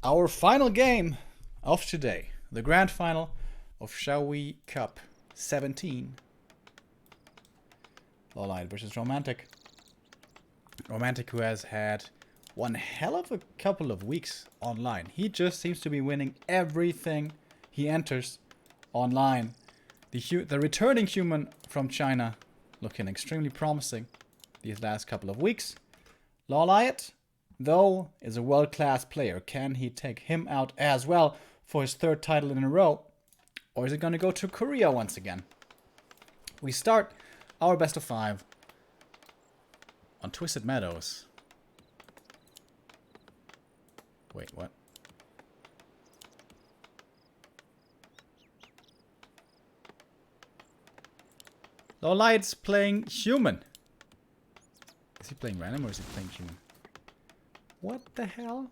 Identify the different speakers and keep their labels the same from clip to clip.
Speaker 1: Our final game of today, the grand final of XiaoY Cup 17. LawLiet versus Romantic. Romantic, who has had one hell of a couple of weeks online. He just seems to be winning everything he enters online. The returning human from China looking extremely promising these last couple of weeks. LawLiet, though, is a world-class player. Can he take him out as well for his third title in a row? Or is it going to go to Korea once again? We start our best of 5 on Twisted Meadows. Wait, what? LawLiet's playing human. Is he playing random or is he playing human? What the hell?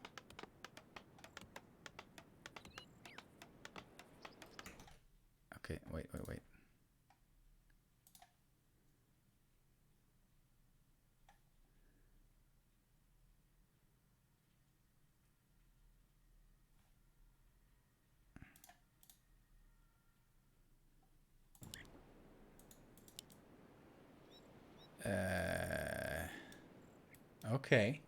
Speaker 1: Okay, wait. Okay.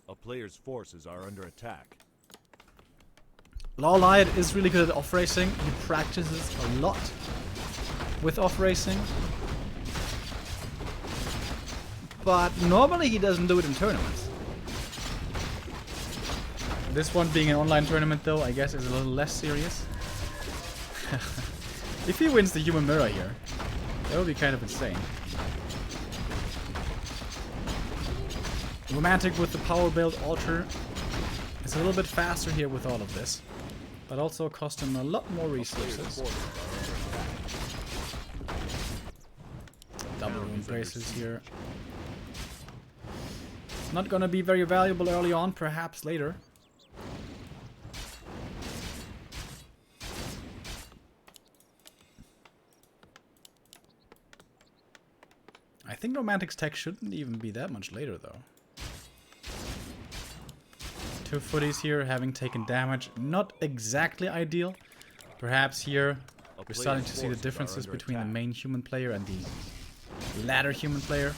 Speaker 2: A player's forces are under attack.
Speaker 1: LawLiet is really good at off-racing. He practices a lot with off-racing. But normally he doesn't do it in tournaments. This one being an online tournament though, I guess is a little less serious. If he wins the human mirror here, that would be kind of insane. Romantic with the power build alter is a little bit faster here with all of this, but also cost him a lot more resources. Double wound braces here. Not gonna be very valuable early on, perhaps later. I think Romantic's tech shouldn't even be that much later though. 2 footies here having taken damage. Not exactly ideal. Perhaps here we're starting to see the differences between the main human player and the latter human player.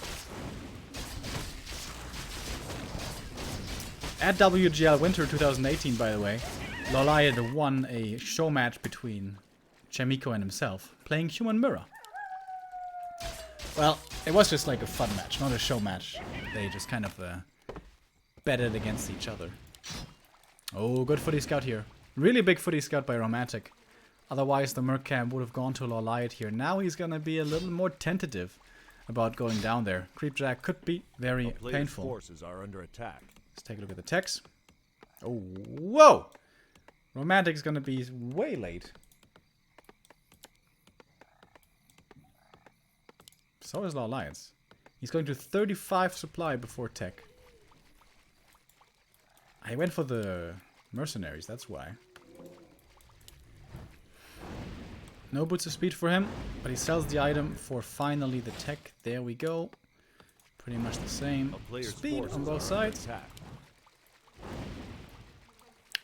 Speaker 1: At WGL Winter 2018, by the way, LawLiet won a show match between Chamiko and himself, playing Human Mirror. Well, it was just like a fun match, not a show match. They just kind of betted against each other. Oh, good footy scout here. Really big footy scout by Romantic. Otherwise, the Merc Cam would have gone to LawLiet here. Now he's gonna be a little more tentative about going down there. Creepjack could be very painful.
Speaker 2: Forces are under attack.
Speaker 1: Let's take a look at the text. Oh, whoa! Romantic's gonna be way late. So is LawLiet's. He's going to 35 supply before tech. I went for the mercenaries, that's why. No boots of speed for him, but he sells the item for finally the tech. There we go. Pretty much the same speed on both sides.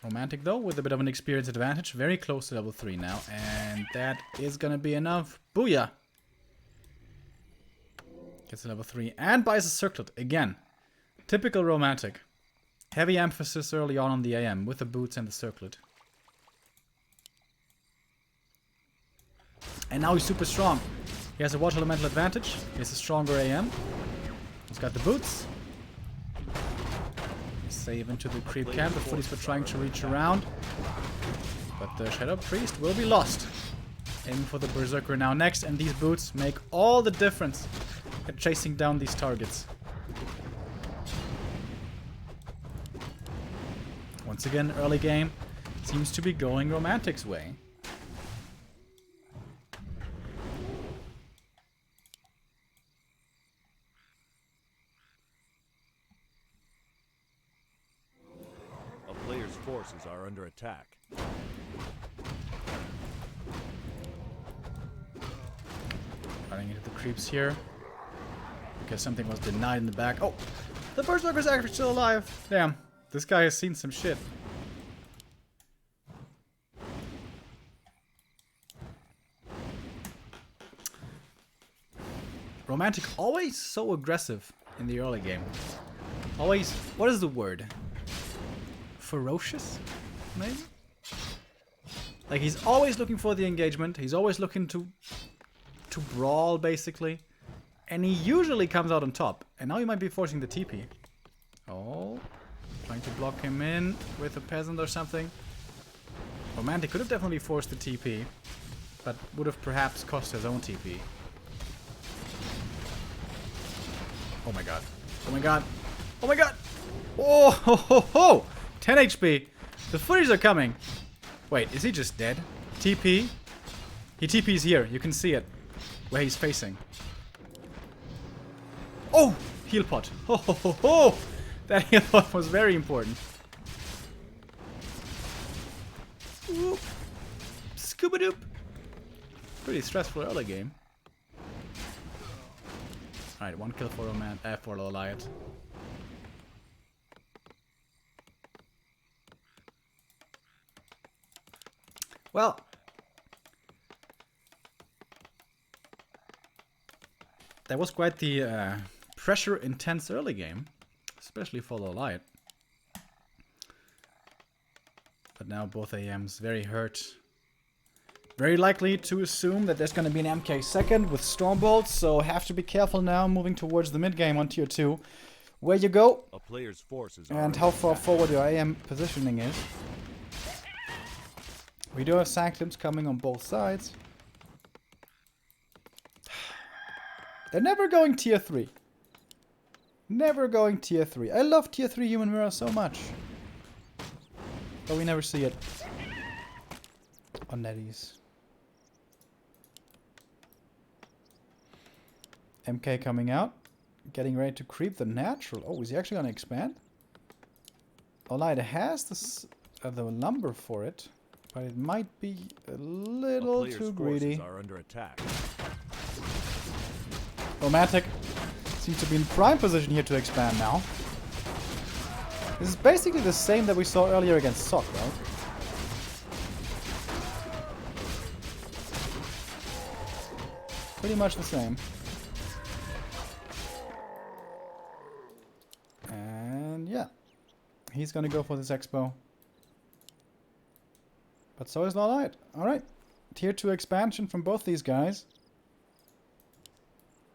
Speaker 1: Romantic though, with a bit of an experience advantage. Very close to level 3 now. And that is gonna be enough. Booyah! Gets to level 3 and buys a circlet again. Typical Romantic. Heavy emphasis early on the AM with the boots and the circlet. And now he's super strong. He has a water elemental advantage. He has a stronger AM. He's got the boots. Save into the creep camp. The footies were trying to reach around. But the Shadow Priest will be lost. Aiming for the Berserker now next. And these boots make all the difference at chasing down these targets. Once again, early game seems to be going Romantic's way.
Speaker 2: A player's forces are under attack.
Speaker 1: Running into the creeps here. Because something was denied in the back. Oh! The Berserker's actually still alive. Damn, this guy has seen some shit. Romantic, always so aggressive in the early game. Always, what is the word? Ferocious, maybe? Like, he's always looking for the engagement. He's always looking to brawl, basically. And he usually comes out on top. And now he might be forcing the TP. Oh, trying to block him in with a peasant or something. Romantic could have definitely forced the TP, but would have perhaps cost his own TP. Oh my god. Oh my god. Oh my god. Oh, ho, ho, ho. 10 HP. The footies are coming. Wait, is he just dead? TP? He TP's here. You can see it. Where he's facing. Oh! Heal pot. Ho, ho, ho, ho. That heal pot was very important. Whoop. Scooba-doop. Pretty stressful early game. Alright, 1 kill for LawLiet. Well, that was quite the pressure-intense early game, especially for LawLiet. But now both AMs very hurt. Very likely to assume that there's going to be an MK second with Stormbolts, so have to be careful now moving towards the mid-game on tier 2. Where you go,
Speaker 2: A player's forces
Speaker 1: and how far forward your AM positioning is. We do have Sanctums coming on both sides. They're never going tier 3. Never going tier 3. I love tier 3 human mirror so much. But we never see it on netties. MK coming out. Getting ready to creep the natural. Oh, is he actually going to expand? LawLiet has the number for it. But it might be a little too greedy.
Speaker 2: Are under attack.
Speaker 1: Romantic seems to be in prime position here to expand now. This is basically the same that we saw earlier against Sock, right? Pretty much the same. And yeah, he's gonna go for this expo. But so is LawLiet. Alright. Tier 2 expansion from both these guys.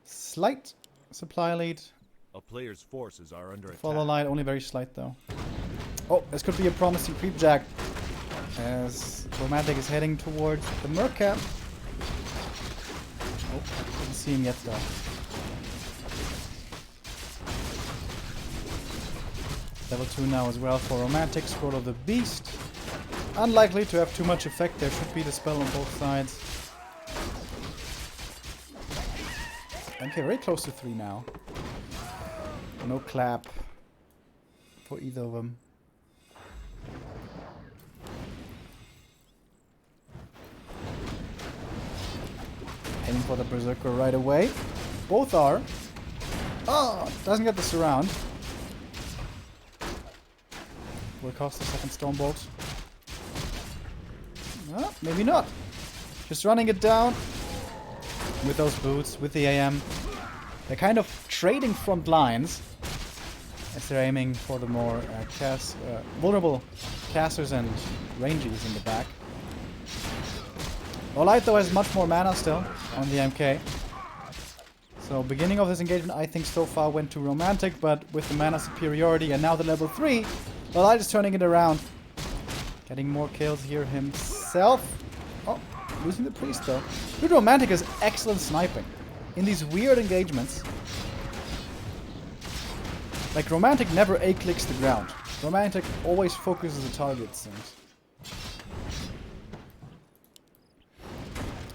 Speaker 1: Slight supply lead.
Speaker 2: A player's forces are under attack.
Speaker 1: For LawLiet, only very slight though. Oh, this could be a promising creep jack. As Romantic is heading towards the Mercap. Oh, didn't see him yet though. Level 2 now as well for Romantic. Scroll of the Beast. Unlikely to have too much effect. There should be the spell on both sides. Okay, very close to 3 now. No clap for either of them. Aiming for the Berserker right away. Both are. Oh, doesn't get the surround. Will cost the second Stormbolt. No, maybe not. Just running it down with those boots, with the AM. They're kind of trading front lines as they're aiming for the more vulnerable casters and rangies in the back. LawLiet though has much more mana still on the MK. So beginning of this engagement I think so far went to Romantic, but with the mana superiority and now the level 3, LawLiet is turning it around. Getting more kills here himself. Oh, losing the priest though. Dude, Romantic is excellent sniping. In these weird engagements. Like, Romantic never A-clicks the ground. Romantic always focuses the target, it seems.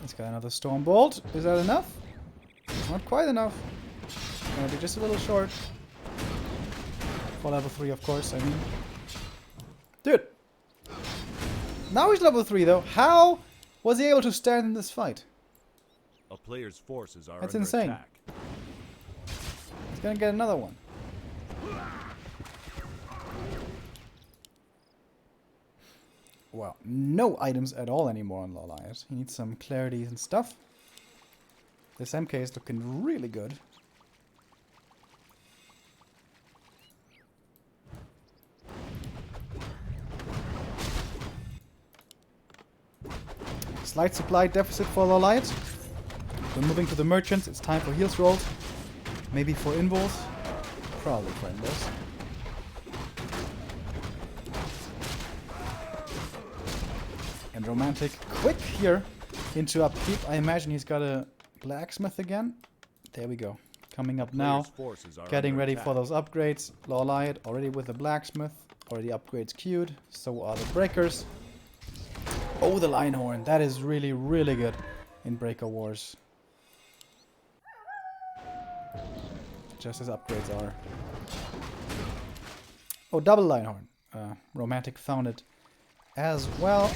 Speaker 1: Let's get another Stormbolt. Is that enough? It's not quite enough. Gonna be just a little short. For level 3, of course, I mean. Dude! Now he's level 3 though. How was he able to stand in this fight?
Speaker 2: A player's forces are
Speaker 1: That's
Speaker 2: under
Speaker 1: insane.
Speaker 2: attack.
Speaker 1: He's gonna get another one. Well, no items at all anymore on LawLiet. He needs some clarity and stuff. This MK is looking really good. Slight supply deficit for LawLiet. We're moving to the merchants. It's time for heals rolls. Maybe for invols. Probably for invols. And Romantic quick here into upkeep. I imagine he's got a blacksmith again. There we go. Coming up now. Getting ready for those upgrades. LawLiet already with the blacksmith. Already upgrades queued. So are the breakers. Oh, the Lionhorn. That is really, really good in Breaker Wars. Just as upgrades are. Oh, double Lionhorn. Romantic found it as well.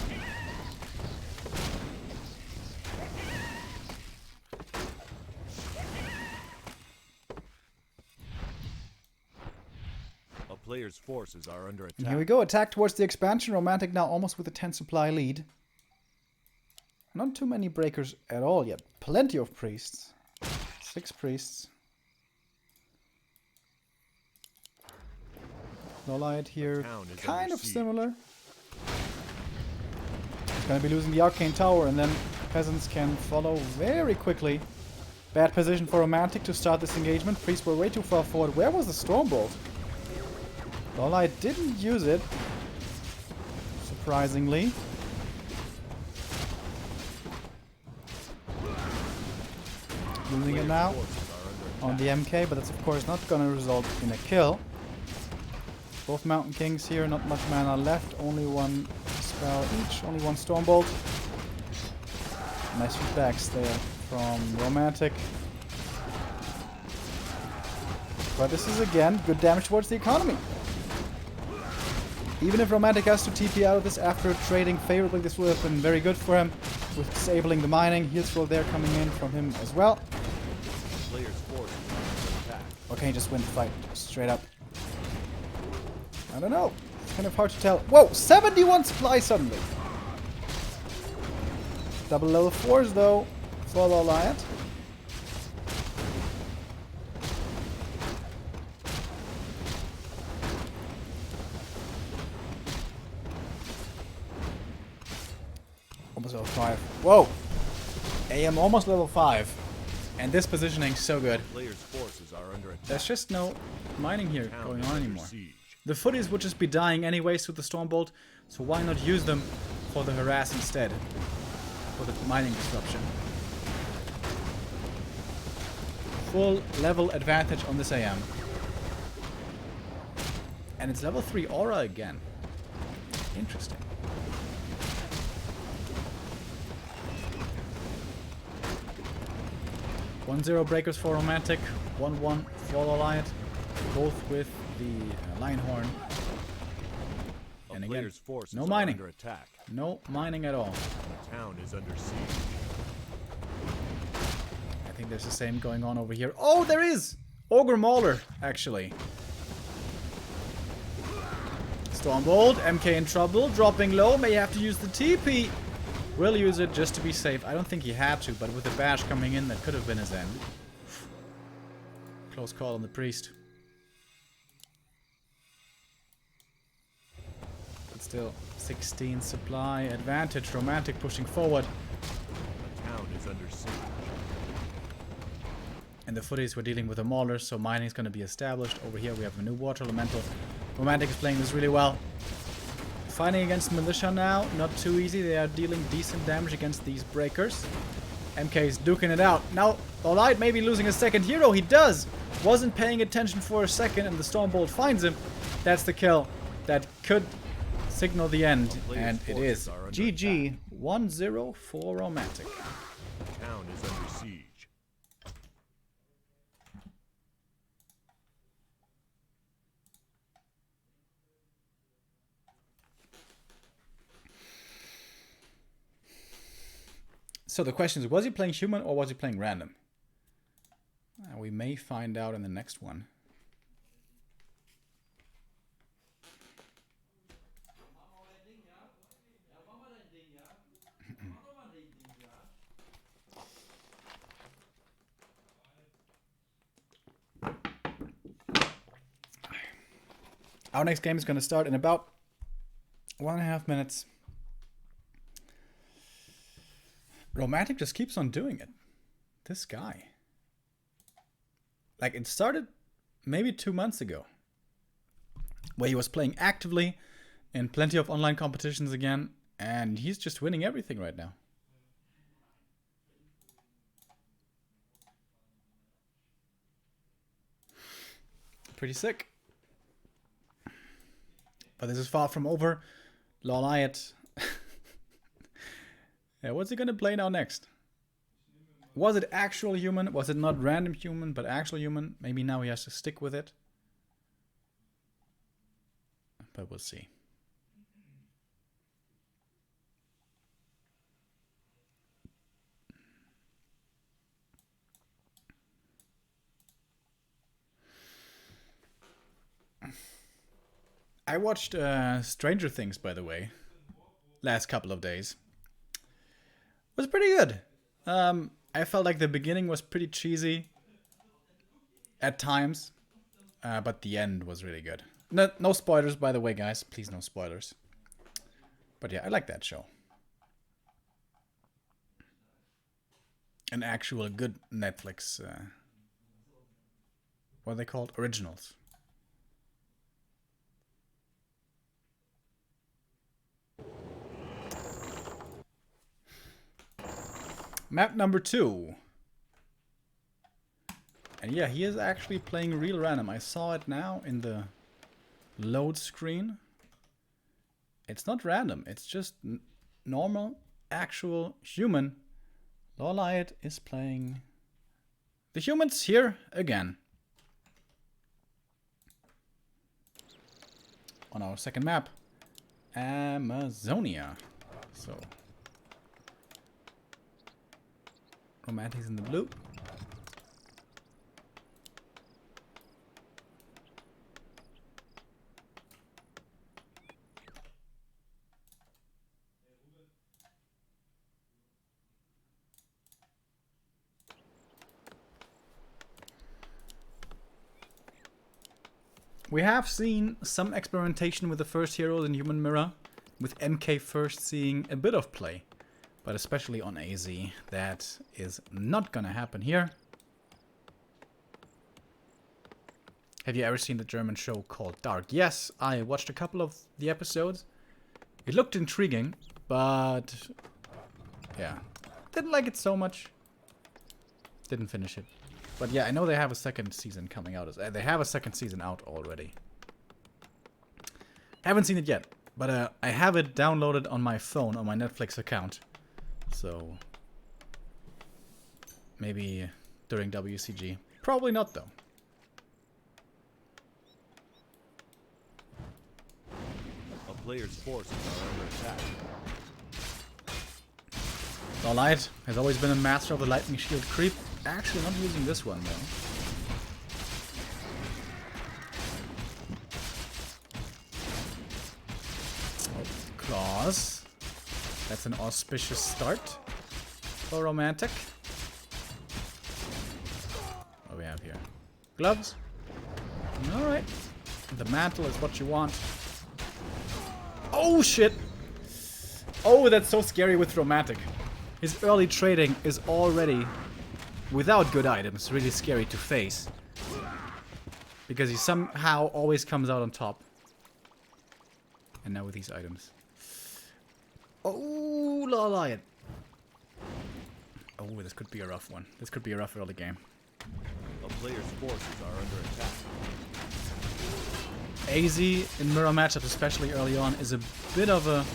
Speaker 2: A player's forces are under attack.
Speaker 1: And here we go. Attack towards the expansion. Romantic now almost with a 10 supply lead. Not too many breakers at all yet. Plenty of priests. 6 priests. LawLiet here, kind of similar. He's going to be losing the Arcane Tower, and then peasants can follow very quickly. Bad position for Romantic to start this engagement. Priests were way too far forward. Where was the Stormbolt? LawLiet didn't use it, surprisingly. Using it now on the MK, but that's of course not going to result in a kill. Both Mountain Kings here, not much mana left, only one spell each, only one Stormbolt. Nice feedbacks there from Romantic. But this is again good damage towards the economy. Even if Romantic has to TP out of this after trading favorably, this would have been very good for him with disabling the mining. Heals roll there coming in from him as well. Okay, he just win the fight straight up. I don't know. It's kind of hard to tell. Whoa! 71 supply suddenly! Double level 4s though for LawLiet. Almost level 5. Whoa! AM almost level 5. And this positioning so good. There's just no mining here going on anymore. The footies would just be dying anyways with the Stormbolt, so why not use them for the harass instead? For the mining disruption. Full level advantage on this AM. And it's level 3 aura again. Interesting. One zero breakers for Romantic, 1-1 for LawLiet, both with the Lionhorn. And again, no mining. No mining at all.
Speaker 2: The town is under siege.
Speaker 1: I think there's the same going on over here. Oh, there is! Ogre Mauler, actually. Stormbolt, MK in trouble, dropping low, may have to use the TP. Will use it just to be safe. I don't think he had to, but with the bash coming in, that could have been his end. Close call on the priest. But still, 16 supply advantage. Romantic pushing forward.
Speaker 2: The town is under siege.
Speaker 1: And the footies were dealing with the maulers, so mining is going to be established. Over here we have a new water elemental. Romantic is playing this really well. Fighting against militia now, not too easy. They are dealing decent damage against these breakers. MK is duking it out. Now, LawLiet may be losing a second hero. He does. Wasn't paying attention for a second, and the Stormbolt finds him. That's the kill. That could signal the end, and it is. GG, 1-0 for Romantic.
Speaker 2: The town is under siege.
Speaker 1: So the question is, was he playing human or was he playing random? We may find out in the next one. Our next game is going to start in about 1.5 minutes. Romantic just keeps on doing it. This guy. Like, it started maybe 2 months ago, where he was playing actively in plenty of online competitions again, and he's just winning everything right now. Pretty sick. But this is far from over. LawLiet. Yeah, what's he gonna play now next? Was it actual human? Was it not random human, but actual human? Maybe now he has to stick with it. But we'll see. I watched Stranger Things, by the way, last couple of days. It was pretty good. I felt like the beginning was pretty cheesy at times, but the end was really good. No spoilers, by the way, guys. Please, no spoilers. But yeah, I like that show. An actual good Netflix, what are they called? Originals. Map number 2. And yeah, he is actually playing real random. I saw it now in the load screen. It's not random. It's just normal, actual human. LawLiet is playing the humans here again. On our second map, Amazonia. So, Romantic's in the blue. We have seen some experimentation with the first heroes in Human Mirror, with MK first seeing a bit of play, but especially on AZ. That is not gonna happen here. Have you ever seen the German show called Dark? Yes, I watched a couple of the episodes. It looked intriguing, but yeah, didn't like it so much. Didn't finish it. But yeah, I know they have a second season coming out. They have a second season out already. Haven't seen it yet, but I have it downloaded on my phone, on my Netflix account. So, maybe during WCG. Probably not, though.
Speaker 2: A player's forces are under attack.
Speaker 1: LawLiet has always been a master of the lightning shield creep. Actually not using this one, though. Oh, claws. That's an auspicious start for Romantic. What do we have here? Gloves. Alright. The mantle is what you want. Oh, shit! Oh, that's so scary with Romantic. His early trading is already, without good items, really scary to face. Because he somehow always comes out on top. And now with these items. Oh, LawLiet. Oh, this could be a rough one. This could be a rough early game.
Speaker 2: A player's forces are under attack.
Speaker 1: AZ in mirror matchups, especially early on, is a bit of a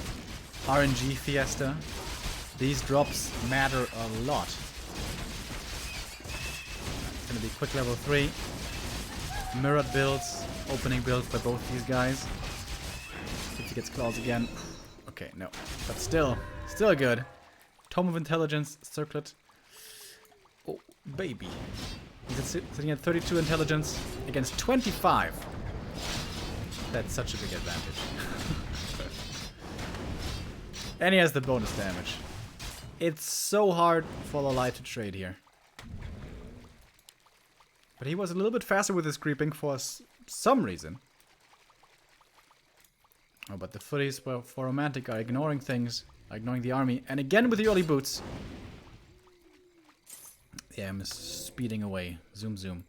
Speaker 1: RNG fiesta. These drops matter a lot. It's gonna be quick level 3. Mirrored builds, opening builds by both these guys. If he gets claws again. Okay, no. But still good. Tome of Intelligence, Circlet. Oh, baby. He's sitting at 32 intelligence against 25. That's such a big advantage. And he has the bonus damage. It's so hard for LawLiet to trade here. But he was a little bit faster with his creeping for some reason. Oh, but the footies for Romantic are ignoring things, ignoring the army. And again with the early boots. The AM is speeding away. Zoom, zoom.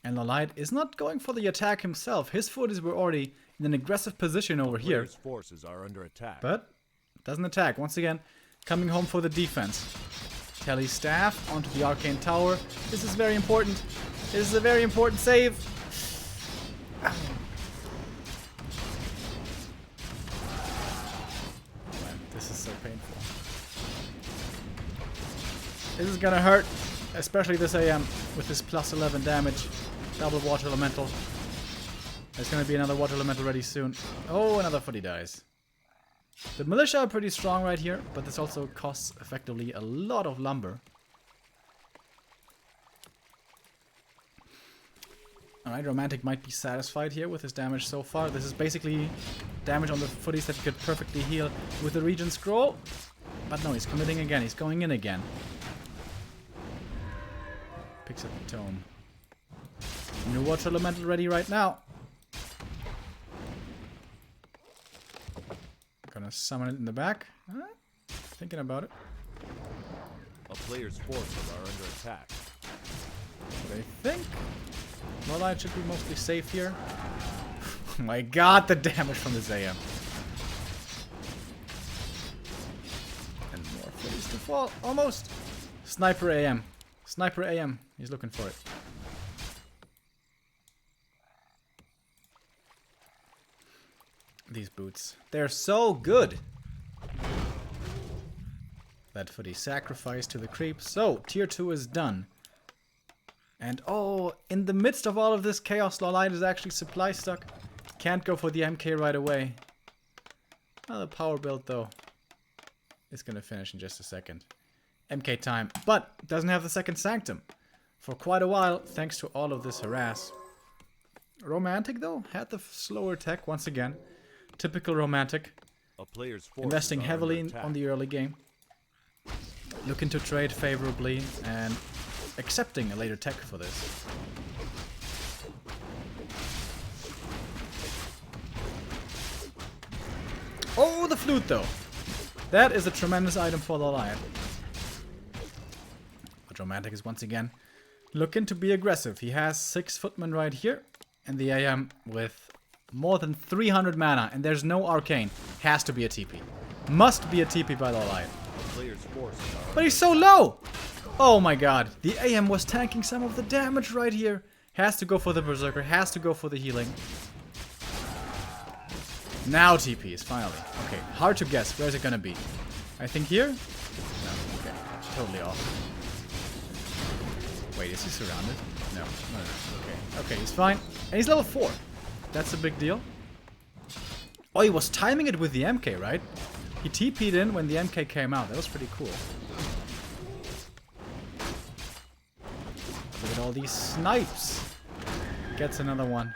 Speaker 1: And LawLiet is not going for the attack himself. His footies were already in an aggressive position over here.
Speaker 2: Forces are under attack.
Speaker 1: But doesn't attack. Once again, coming home for the defense. Telly's staff onto the arcane tower. This is very important. This is a very important save. Man, this is so painful. This is gonna hurt, especially this AM with this plus 11 damage. Double water elemental. There's gonna be another water elemental ready soon. Oh, another footy dies. The militia are pretty strong right here, but this also costs effectively a lot of lumber. Alright, Romantic might be satisfied here with his damage so far. This is basically damage on the footies that he could perfectly heal with the Regent Scroll. But no, he's committing again. He's going in again. Picks up the tome. New water elemental ready right now. Gonna summon it in the back. Thinking about it.
Speaker 2: A player's forces are under attack.
Speaker 1: But I think LawLiet should be mostly safe here. Oh my god, the damage from this AM. And more footies to fall. Almost. Sniper AM. Sniper AM. He's looking for it. These boots. They're so good. That footy sacrificed to the creep. So, tier 2 is done. And oh, in the midst of all of this chaos, LawLiet is actually supply stuck. Can't go for the MK right away. Well, the power build, though, is going to finish in just a second. MK time. But doesn't have the second Sanctum. For quite a while, thanks to all of this harass. Romantic, though, had the slower tech once again. Typical Romantic.
Speaker 2: A player's
Speaker 1: Investing heavily on the early game. Looking to trade favorably and accepting a later tech for this. Oh, the flute though. That is a tremendous item for the LawLiet. But Romantic is once again looking to be aggressive. He has 6 footmen right here. And the AM with more than 300 mana, and there's no arcane. Has to be a TP. Must be a TP by LawLiet. But he's so low! Oh my god. The AM was tanking some of the damage right here. Has to go for the Berserker. Has to go for the healing. Now TPs, finally. Okay, hard to guess. Where's it gonna be? I think here? No, okay. Totally off. Wait, is he surrounded? No. Okay. Okay, he's fine. And he's level 4. That's a big deal. Oh, he was timing it with the MK, right? He TP'd in when the MK came out. That was pretty cool. Look at all these snipes. Gets another one.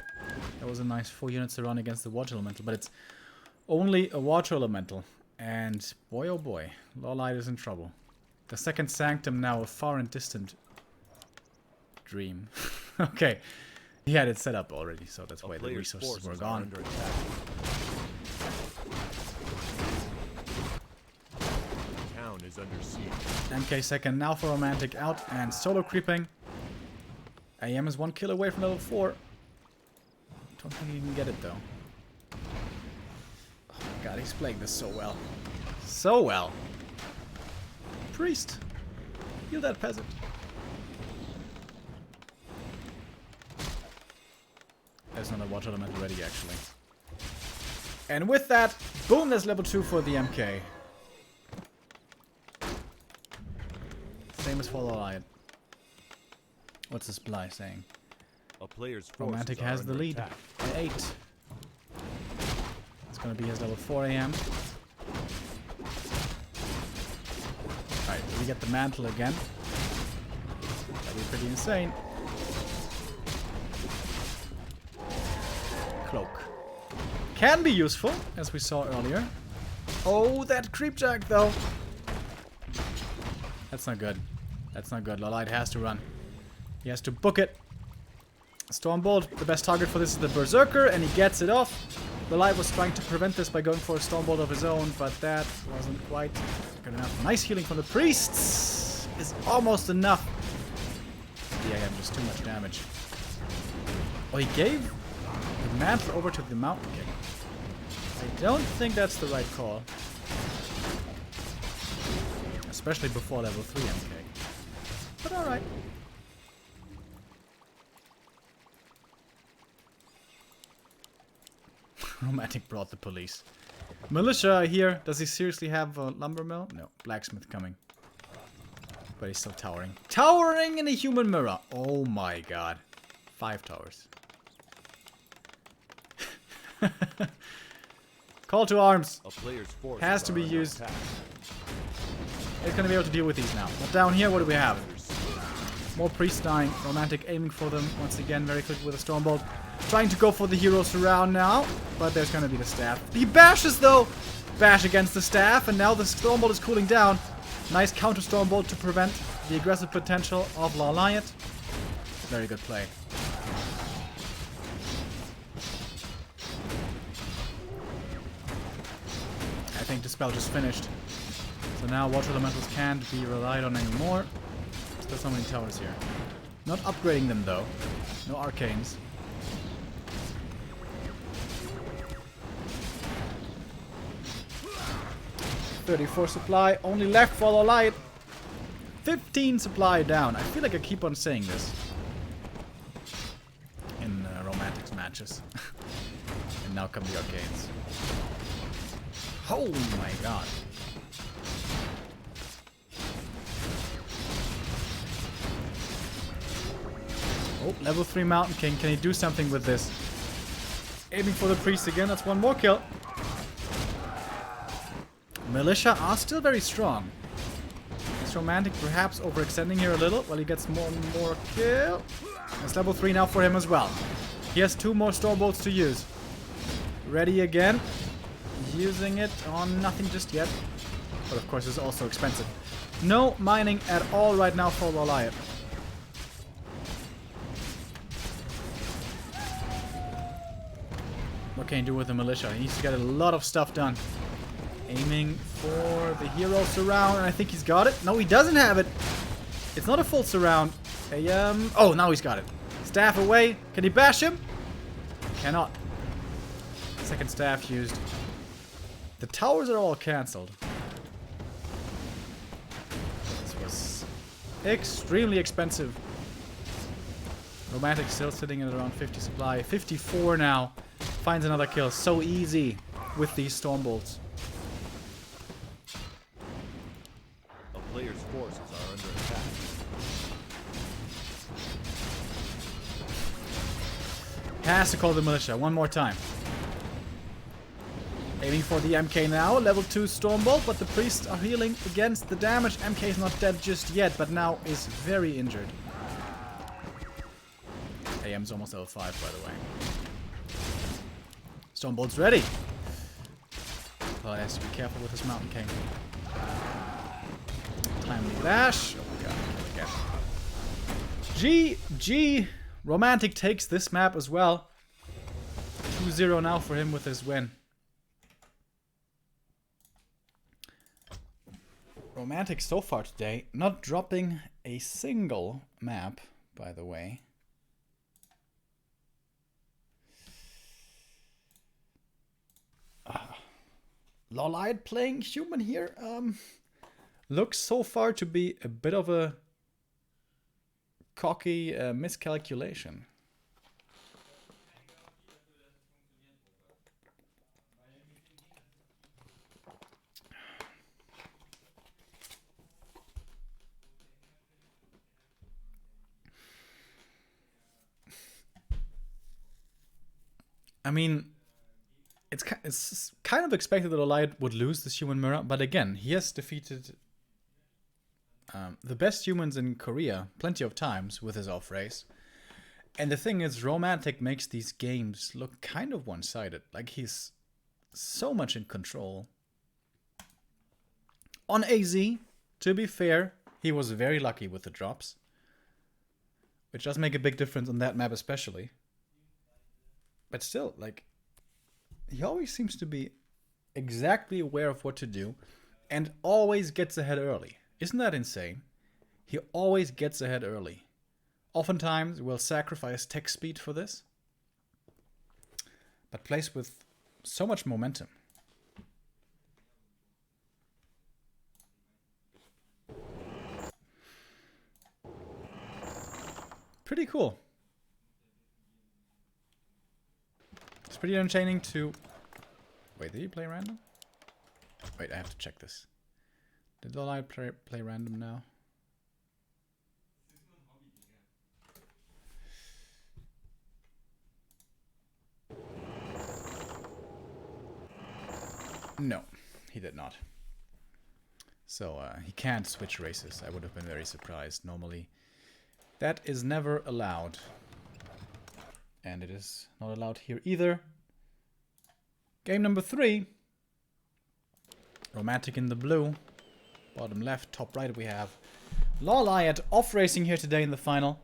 Speaker 1: That was a nice 4 units to run against the water elemental, but it's only a water elemental. And boy oh boy, LawLiet is in trouble. The second Sanctum now a far and distant dream. Okay. He had it set up already, so that's why the resources were gone.
Speaker 2: Town is under siege.
Speaker 1: MK second now for Romantic out and solo creeping. AM is 1 kill away from level 4. Don't think he can get it though. Oh my god, he's playing this so well. So well. Priest. Heal that peasant. There's another water element ready, actually. And with that, boom, there's level 2 for the MK. Same as for LawLiet. What's the supply saying?
Speaker 2: A player's
Speaker 1: Romantic has the lead at 8. It's gonna be his level 4 AM. Alright, we get the mantle again. That'd be pretty insane. Cloak. Can be useful, as we saw earlier. Oh, that creepjack though. That's not good. That's not good. LawLiet has to run. He has to book it. Stormbolt, the best target for this is the Berserker, and he gets it off. LawLiet was trying to prevent this by going for a Stormbolt of his own, but that wasn't quite good enough. Nice healing from the priests is almost enough. Yeah, just too much damage. Oh, he gave the map over to the Mountain King. I don't think that's the right call. Especially before level 3 MK. But alright. Romantic brought the police. Militia here. Does he seriously have a lumber mill? No. Blacksmith coming. But he's still towering. Towering in a human mirror. Oh my god. 5 towers. Call to arms.
Speaker 2: A player's force
Speaker 1: Has to be
Speaker 2: under
Speaker 1: used.
Speaker 2: attack.
Speaker 1: He's gonna be able to deal with these now. But down here, what do we have? More priests dying. Romantic aiming for them once again very quick with a Stormbolt. Trying to go for the hero surround now. But there's gonna be the staff. He bashes though! Bash against the staff, and now the Stormbolt is cooling down. Nice counter Stormbolt to prevent the aggressive potential of LawLiet. Very good play. I think the spell just finished. So now water elementals can't be relied on anymore. Still so many towers here. Not upgrading them though. No arcanes. $34 supply, only left for LawLiet. 15 supply down. I feel like I keep on saying this in romantics matches. And now come the arcanes. Oh my god. Oh, level 3 Mountain King. Can he do something with this? Aiming for the priest again. That's one more kill. Militia are still very strong. Is Romantic perhaps overextending here a little while he gets more and more kill? It's level 3 now for him as well. He has 2 more Stormbolts to use. Ready again. Using it on nothing just yet. But of course it's also expensive. No mining at all right now for LawLiet. What can he do with the militia? He needs to get a lot of stuff done. Aiming for the hero surround, and I think he's got it. No, he doesn't have it. It's not a full surround. Oh, now he's got it. Staff away. Can he bash him? Cannot. Second staff used. The towers are all cancelled. This was extremely expensive. Romantic still sitting at around 50 supply. 54 now. Finds another kill. So easy with these Stormbolts.
Speaker 2: A player's forces are under attack.
Speaker 1: Has to call the militia one more time. Aiming for the MK now. Level 2 Stormbolt, but the priests are healing against the damage. MK is not dead just yet, but now is very injured. AM's almost level 5, by the way. Stormbolt's ready. Well, he has to be careful with his Mountain King. Timely dash. Oh my god, again. GG. Romantic takes this map as well. 2-0 now for him with his win. Romantic so far today, not dropping a single map, by the way. LawLiet playing human here looks so far to be a bit of a cocky miscalculation. I mean, it's kind of expected that LawLiet would lose this human mirror, but again, he has defeated the best humans in Korea plenty of times with his off race. And the thing is, Romantic makes these games look kind of one-sided. Like, he's so much in control. On AZ, to be fair, he was very lucky with the drops, which does make a big difference on that map especially. But still, like, He always seems to be exactly aware of what to do and always gets ahead early. Isn't that insane? He always gets ahead early. Oftentimes, we'll sacrifice tech speed for this, but plays with so much momentum. Pretty cool. It's pretty entertaining to... Wait, did he play random? Wait, I have to check this. Did LawLiet play random now? No, he did not. So he can't switch races. I would have been very surprised. Normally, that is never allowed. And it is not allowed here either. Game number 3. Romantic in the blue. Bottom left, top right we have LawLiet off racing here today in the final.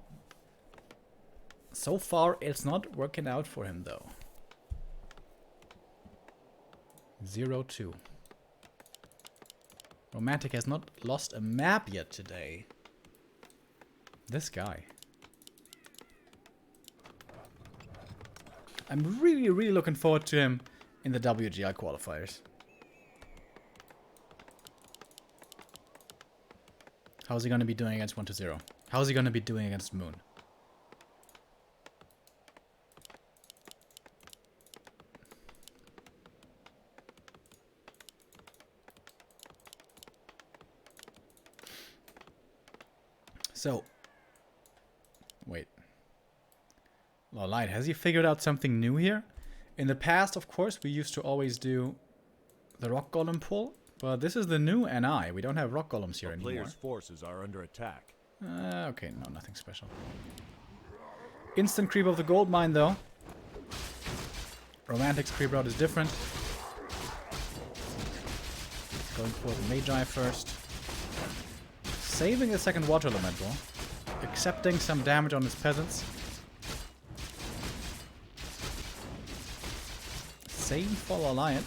Speaker 1: So far, it's not working out for him though. 0-2. Romantic has not lost a map yet today. This guy. I'm really, really looking forward to him in the WGI qualifiers. How's he going to be doing against 1-0? How's he going to be doing against Moon? So, wait. LawLiet, has he figured out something new here? In the past, of course, we used to always do the rock golem pull, but this is the new NI. We don't have rock golems here anymore.
Speaker 2: Players' forces are under attack.
Speaker 1: Okay, no, nothing special. Instant creep of the gold mine, though. Romantic's creep route is different. Going for the Magi first. Saving the second water elemental. Accepting some damage on his peasants. Same for LawLiet.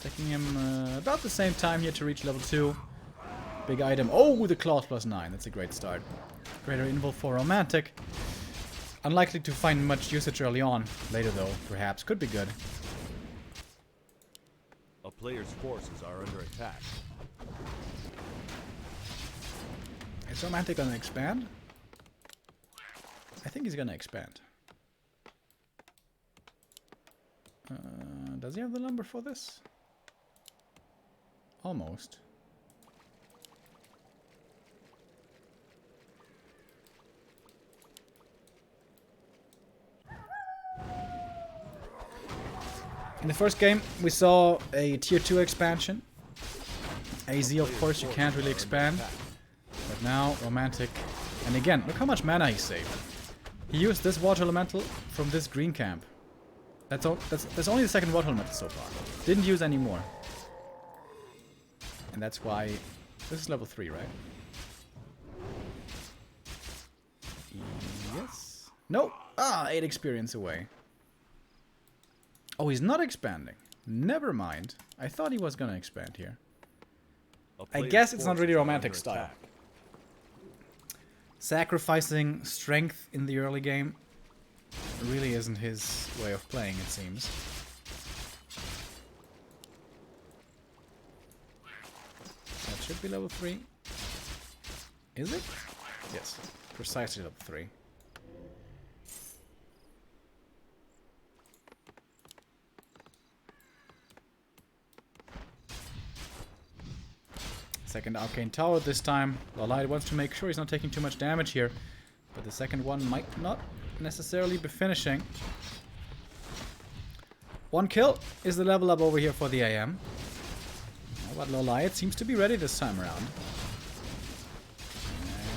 Speaker 1: Taking him about the same time here to reach level 2. Big item. Oh, the claws +9. That's a great start. Greater invul for Romantic. Unlikely to find much usage early on. Later though, perhaps. Could be good.
Speaker 2: A player's forces are under attack.
Speaker 1: Is Romantic gonna expand? I think he's gonna expand. Does he have the number for this? Almost. In the first game, we saw a tier 2 expansion. AZ, of course, you can't really expand. But now, Romantic... And again, look how much mana he saved. He used this water elemental from this green camp. That's only the second water elemental so far. Didn't use any more. And that's why... This is level 3, right? Yes. No! Ah, 8 experience away. Oh, he's not expanding. Never mind. I thought he was gonna expand here. I guess it's not really Romantic style. Sacrificing strength in the early game really isn't his way of playing, it seems. That should be level 3. Is it? Yes. Precisely level 3. Second Arcane Tower this time. LawLiet wants to make sure he's not taking too much damage here. But the second one might not necessarily be finishing. 1 kill is the level up over here for the AM. But LawLiet seems to be ready this time around.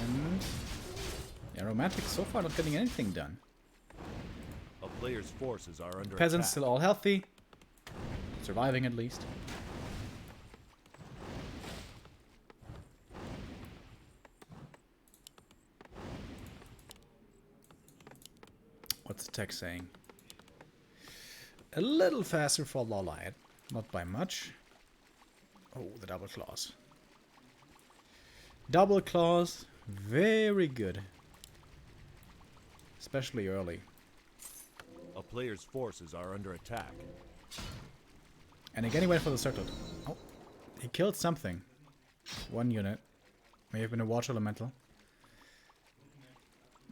Speaker 1: And... yeah, Romantic so far not getting anything done.
Speaker 2: A player's forces are under
Speaker 1: Peasants
Speaker 2: attack.
Speaker 1: still all healthy. Surviving at least. What's the text saying? A little faster for LawLiet. Not by much. Oh, the double claws. Double claws. Very good. Especially early.
Speaker 2: A player's forces are under attack.
Speaker 1: And again he went for the circle. Oh, he killed something. One unit. May have been a water elemental.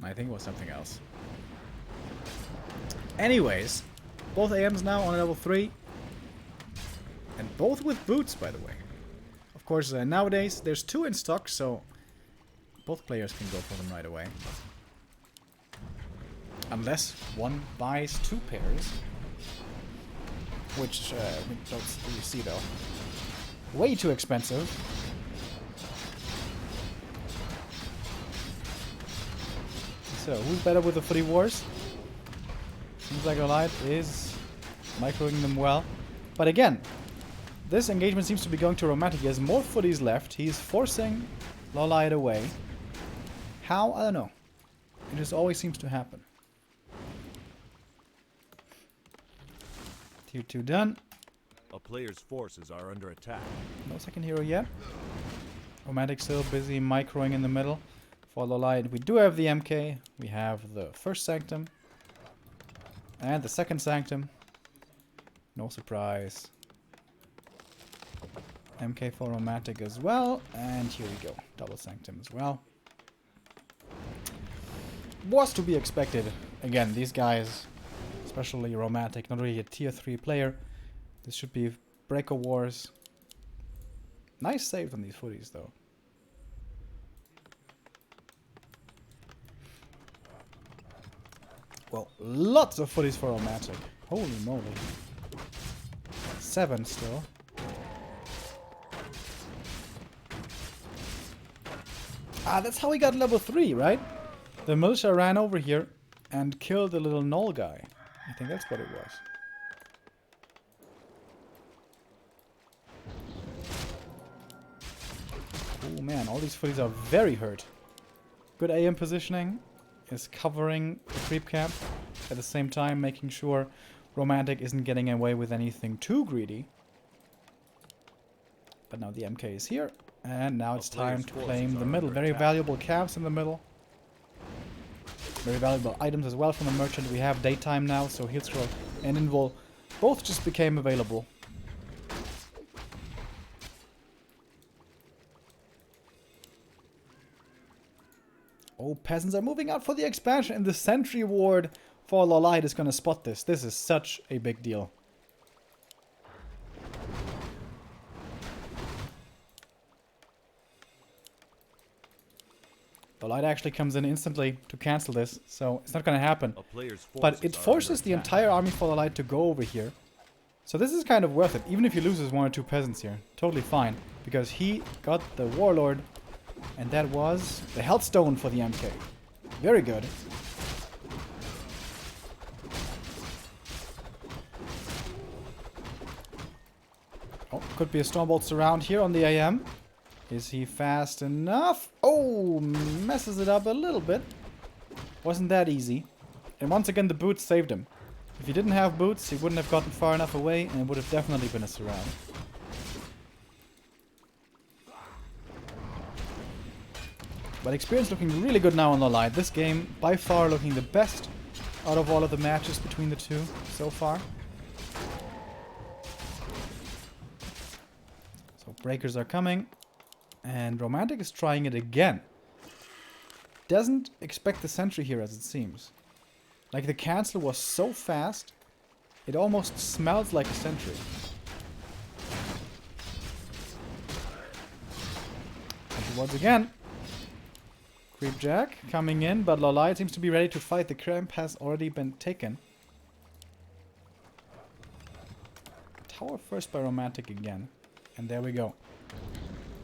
Speaker 1: I think it was something else. Anyways, both AMs now on level 3. And both with boots, by the way. Of course, nowadays there's 2 in stock, so both players can go for them right away. Unless one buys 2 pairs. Which, let's see though. Way too expensive. So, who's better with the footy wars? Seems like LawLiet is microing them well. But again, this engagement seems to be going to Romantic. He has more footies left. He's forcing LawLiet away. How? I don't know. It just always seems to happen. Tier 2 done.
Speaker 2: A player's forces are under attack.
Speaker 1: No second hero yet. Romantic still busy microing in the middle. For LawLiet, we do have the MK. We have the first Sanctum. And the second Sanctum. No surprise. MK for Romantic as well. And here we go. Double Sanctum as well. Was to be expected. Again, these guys, especially Romantic, not really a tier 3 player. This should be Breaker Wars. Nice save on these footies though. Well, lots of footies for Romantic. Holy moly. 7 still. Ah, that's how he got level 3, right? The militia ran over here and killed the little null guy. I think that's what it was. Oh man, all these footies are very hurt. Good AM positioning is covering the creep camp. At the same time making sure Romantic isn't getting away with anything too greedy. But now the MK is here. And now it's time to claim the middle. Very valuable camps in the middle. Very valuable items as well from the merchant. We have daytime now, so Heal Scroll and Invul both just became available. Oh, peasants are moving out for the expansion, and the Sentry Ward for LawLiet is going to spot this. This is such a big deal. LawLiet actually comes in instantly to cancel this, so it's not going to happen. But it forces the entire army for LawLiet to go over here. So this is kind of worth it, even if he loses 1 or 2 peasants here. Totally fine, because he got the Warlord, and that was the Healthstone for the MK. Very good. Oh, could be a Stormbolt surround here on the AM. Is he fast enough? Oh, messes it up a little bit. Wasn't that easy. And once again, the boots saved him. If he didn't have boots, he wouldn't have gotten far enough away, and it would have definitely been a surround. But experience looking really good now on LawLiet. This game, by far, looking the best out of all of the matches between the two so far. So breakers are coming. And Romantic is trying it again. Doesn't expect the sentry here as it seems. Like the cancel was so fast, it almost smells like a sentry. And once again. Creepjack coming in, but LawLiet seems to be ready to fight. The camp has already been taken. Tower first by Romantic again. And there we go.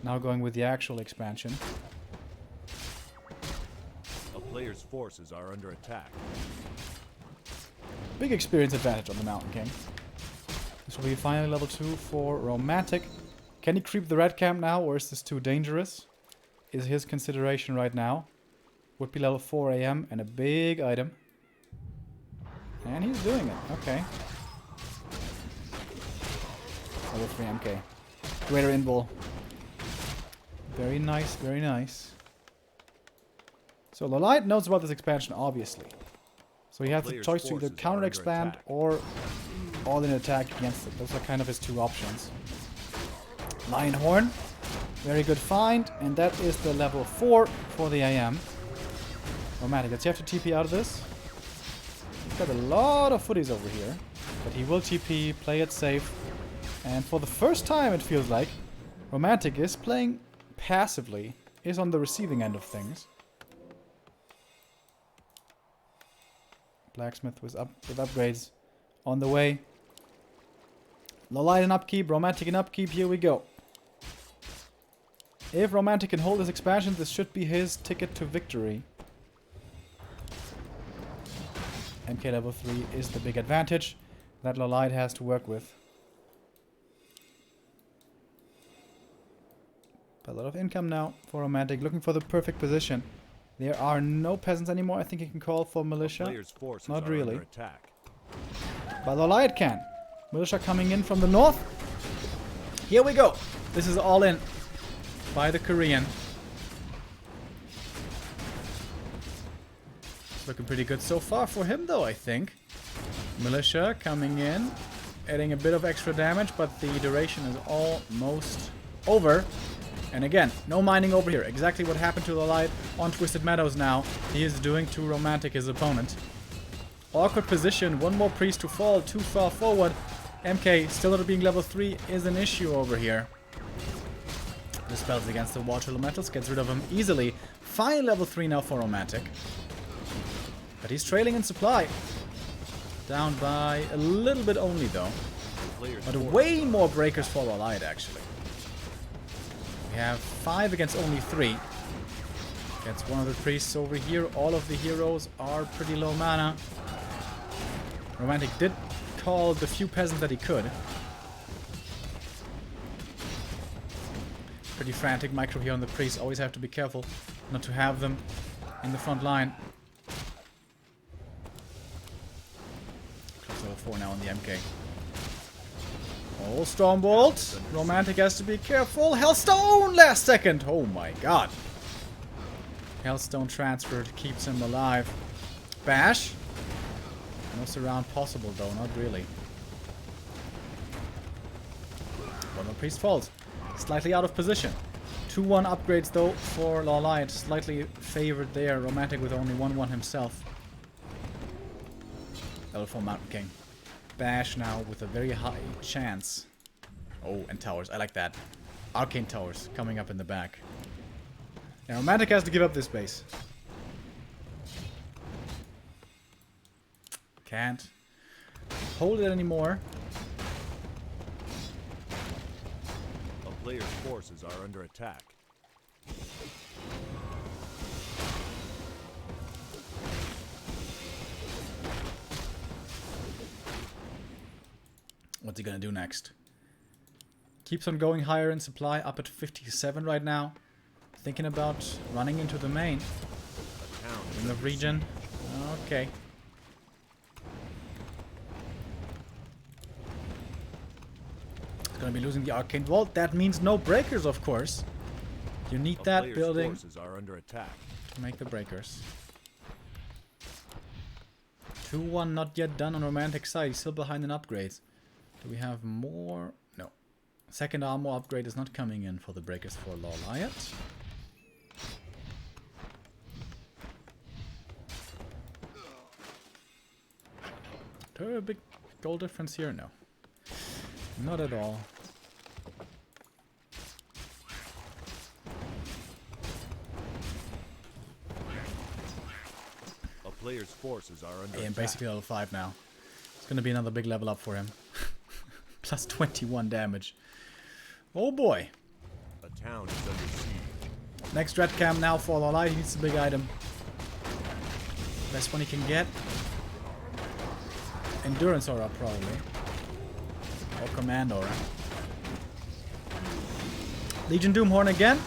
Speaker 1: Now going with the actual expansion.
Speaker 2: A player's forces are under attack.
Speaker 1: Big experience advantage on the Mountain King. This will be finally level 2 for Romantic. Can he creep the red camp now, or is this too dangerous? Is his consideration right now. Would be level 4 AM and a big item. And he's doing it. Okay. Level 3 MK. Greater invul. Very nice, very nice. So LawLiet knows about this expansion, obviously. So he has the choice to either counter expand or all in attack against it. Those are kind of his two options. Lion Horn. Very good find. And that is the level 4 for the AM. Romantic. Does he have to TP out of this? He's got a lot of footies over here. But he will TP, play it safe. And for the first time, it feels like, Romantic is playing passively. Is on the receiving end of things. Blacksmith was up with upgrades on the way. LawLiet in upkeep, Romantic in upkeep, here we go. If Romantic can hold his expansion, this should be his ticket to victory. MK level 3 is the big advantage that LawLiet has to work with. But a lot of income now for Romantic, looking for the perfect position. There are no peasants anymore. I think he can call for militia. Not really. But LawLiet can. Militia coming in from the north. Here we go. This is all in by the Korean. It's looking pretty good so far for him, though, I think. Militia coming in, adding a bit of extra damage, but the duration is almost over. And again, no mining over here. Exactly what happened to LawLiet on Twisted Meadows now. He is doing to Romantic, his opponent. Awkward position. One more priest to fall. Too far forward. MK still not being level 3 is an issue over here. Dispels against the water elementals. Gets rid of him easily. Fine level 3 now for Romantic. But he's trailing in supply. Down by a little bit only though. But way more breakers for LawLiet actually. We have 5 against only 3. Gets one of the priests over here. All of the heroes are pretty low mana. Romantic did call the few peasants that he could. Pretty frantic micro here on the priests. Always have to be careful not to have them in the front line. Close level 4 now on the MK. Oh, Stormbolt. Romantic has to be careful. Hellstone last second. Oh my god. Hellstone transferred keeps him alive. Bash. No surround possible though, not really. One more priest falls. Slightly out of position. 2-1 upgrades though for LawLiet. Slightly favored there. Romantic with only 1-1 himself. Level 4 Mountain King. Bash now with a very high chance. Oh, and towers. I like that. Arcane towers coming up in the back. Now, Romantic has to give up this base. Can't hold it anymore.
Speaker 2: A player's forces are under attack.
Speaker 1: What's he gonna do next? Keeps on going higher in supply, up at 57 right now. Thinking about running into the main. In the region. Okay. It's gonna be losing the Arcane Vault. That means no breakers, of course. You need that building
Speaker 2: are under attack.
Speaker 1: to make the breakers. 2-1 not yet done on Romantic side. He's still behind in upgrades. Do we have more? No. Second armor upgrade is not coming in for the breakers for LawLiet. Do we have a big goal difference here? No. Not at all.
Speaker 2: A player's forces are under
Speaker 1: And
Speaker 2: attack.
Speaker 1: basically level 5 now. It's gonna be another big level up for him. Plus 21 damage. Oh boy.
Speaker 2: A town is under siege.
Speaker 1: Next red cam now for LawLiet. He needs a big item. Best one he can get. Endurance aura probably. Or command aura. Legion Doomhorn again.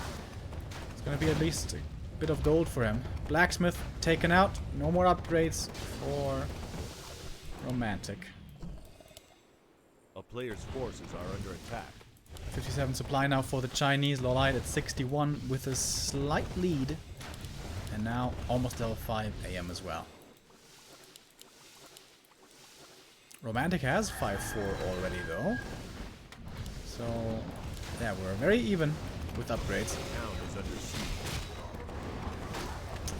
Speaker 1: It's gonna be at least a bit of gold for him. Blacksmith taken out. No more upgrades for Romantic.
Speaker 2: player's forces are under attack.
Speaker 1: 57 supply now for the Chinese. LawLiet at 61 with a slight lead. And now almost level 5 AM as well. Romantic has 5-4 already though. So yeah, we're very even with upgrades.
Speaker 2: The town is under siege.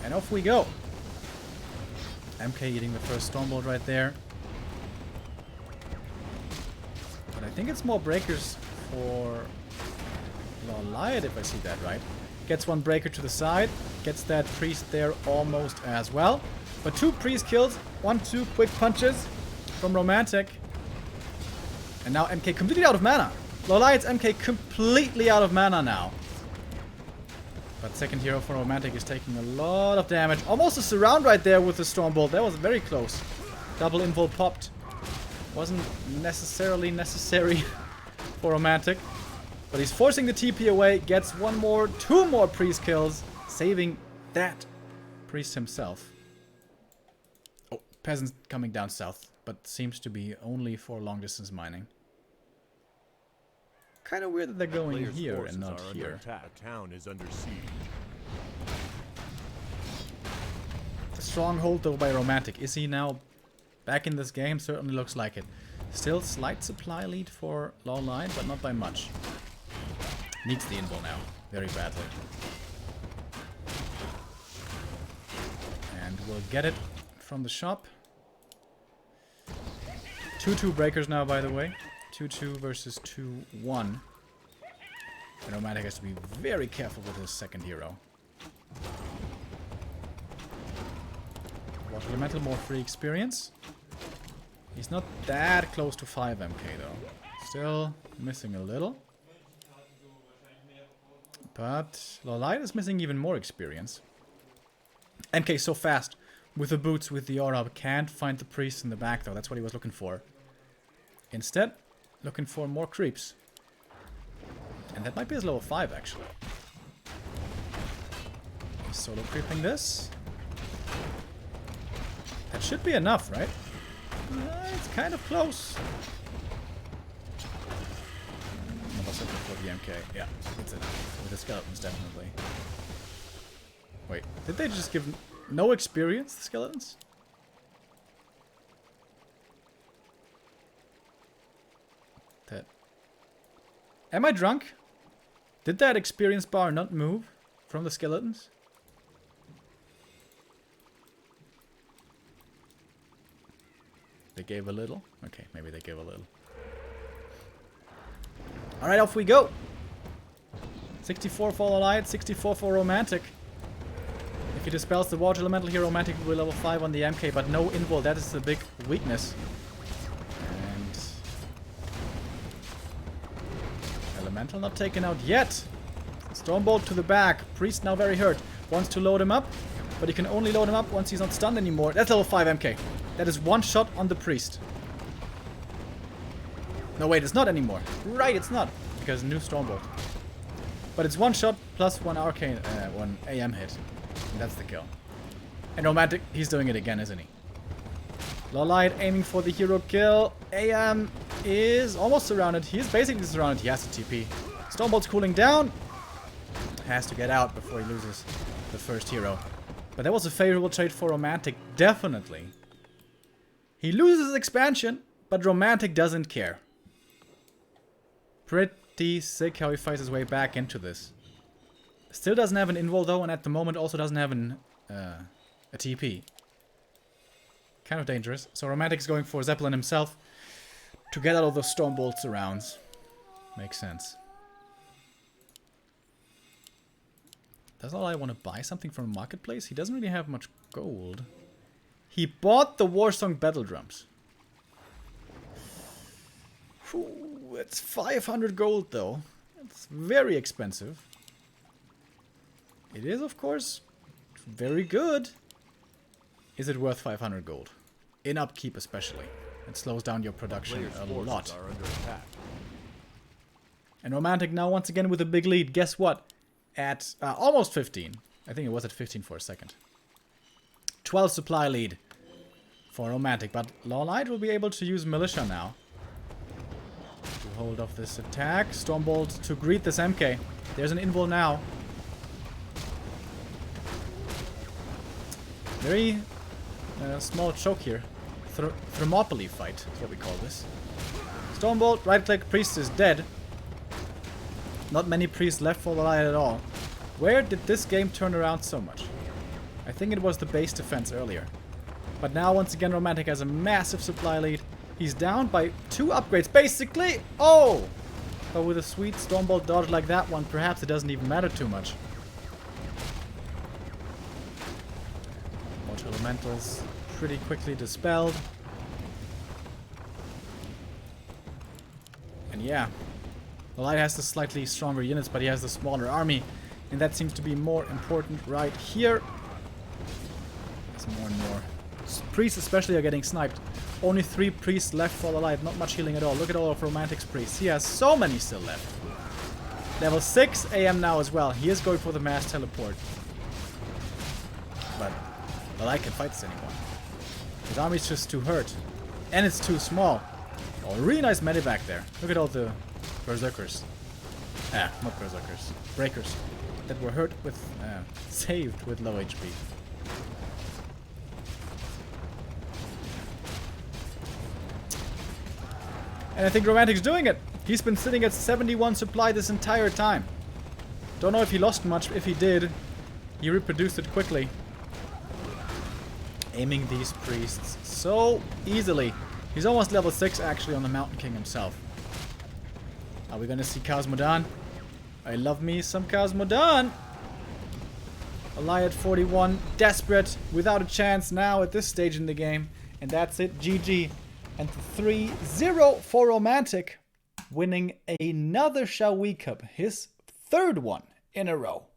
Speaker 1: And off we go. MK eating the first Stormbolt right there. But I think it's more breakers for LawLiet if I see that right. Gets one breaker to the side. Gets that priest there almost as well. But 2 priest kills. 1-2 quick punches from Romantic. And now MK completely out of mana. LawLiet's MK completely out of mana now. But second hero for Romantic is taking a lot of damage. Almost a surround right there with the Stormbolt. That was very close. Double invul popped. Wasn't necessarily necessary for Romantic. But he's forcing the TP away. Gets 2 more priest kills. Saving that priest himself. Oh, peasants coming down south. But seems to be only for long distance mining. Kind of weird that they're going here and not here.
Speaker 2: The town is under siege.
Speaker 1: Stronghold though by Romantic. Is he now back in this game? Certainly looks like it. Still slight supply lead for LawLiet, but not by much. Needs the invul now. Very badly. And we'll get it from the shop. 2-2 breakers now, by the way. 2-2 versus 2-1. And Romantic has to be very careful with his second hero. Water Elemental, more free experience. He's not that close to 5 MK though. Still missing a little. But LawLiet is missing even more experience. MK so fast with the boots, with the aura. Can't find the priest in the back though. That's what he was looking for. Instead, looking for more creeps. And that might be his level 5 actually. He's solo creeping this. That should be enough, right? It's kind of close. I was looking for the MK. Yeah, it's enough. With the skeletons, definitely. Wait, did they just give no experience, the skeletons? That. Am I drunk? Did that experience bar not move from the skeletons? They gave a little? Okay, maybe they gave a little. Alright, off we go! 64 for LawLiet, 64 for Romantic. If he dispels the Water Elemental here, Romantic will be level 5 on the MK, but no invul, that is the big weakness. And Elemental not taken out yet. Stormbolt to the back. Priest now very hurt. Wants to load him up, but he can only load him up once he's not stunned anymore. That's level 5 MK. That is one shot on the priest. No, wait, it's not anymore. Right, it's not. Because new Stormbolt. But it's one shot plus one arcane, one AM hit. And that's the kill. And Romantic, he's doing it again, isn't he? LawLiet aiming for the hero kill. AM is almost surrounded. He is basically surrounded. He has to TP. Stormbolt's cooling down. Has to get out before he loses the first hero. But that was a favorable trade for Romantic, definitely. He loses his expansion, but Romantic doesn't care. Pretty sick how he fights his way back into this. Still doesn't have an invul though, and at the moment also doesn't have an a TP. Kind of dangerous. So Romantic is going for Zeppelin himself to get out of those Stormbolt surrounds. Makes sense. Does LawLiet want to buy something from a marketplace? He doesn't really have much gold. He bought the Warsong Battle Drums. Whew, it's 500 gold though. It's very expensive. It is, of course, very good. Is it worth 500 gold? In upkeep especially. It slows down your production a lot.
Speaker 2: Are under attack.
Speaker 1: And Romantic now once again with a big lead. Guess what? At almost 15. I think it was at 15 for a second. 12 supply lead for Romantic. But LawLiet will be able to use Militia now. hold of this attack. Stormbolt to greet this MK. There's an invul now. Very small choke here. Thermopylae fight is what we call this. Stormbolt, right click, priest is dead. Not many priests left for the LawLiet at all. Where did this game turn around so much? I think it was the base defense earlier. But now once again Romantic has a massive supply lead. He's down by 2 upgrades basically. Oh! But with a sweet Stormbolt dodge like that one, perhaps it doesn't even matter too much. Mortal Elementals pretty quickly dispelled. And yeah, LawLiet has the slightly stronger units, but he has the smaller army. And that seems to be more important right here. There's more and more. Priests especially are getting sniped. Only 3 priests left for LawLiet, not much healing at all. Look at all of Romantic's priests. He has so many still left. Level 6 AM now as well. He is going for the mass teleport. But LawLiet can fight this anymore. His army's just too hurt. And it's too small. Oh, really nice medevac there. Look at all the berserkers. Not berserkers. Breakers. That were hurt with... saved with low HP. And I think Romantic's doing it. He's been sitting at 71 supply this entire time. Don't know if he lost much. If he did, he reproduced it quickly. Aiming these priests so easily. He's almost level 6 actually on the Mountain King himself. Are we gonna see Cosmodan? I love me some Cosmodan. LawLiet 41, desperate, without a chance now at this stage in the game. And that's it, GG. And 3-0 for Romantic, winning another XiaoY Cup, his 3rd one in a row.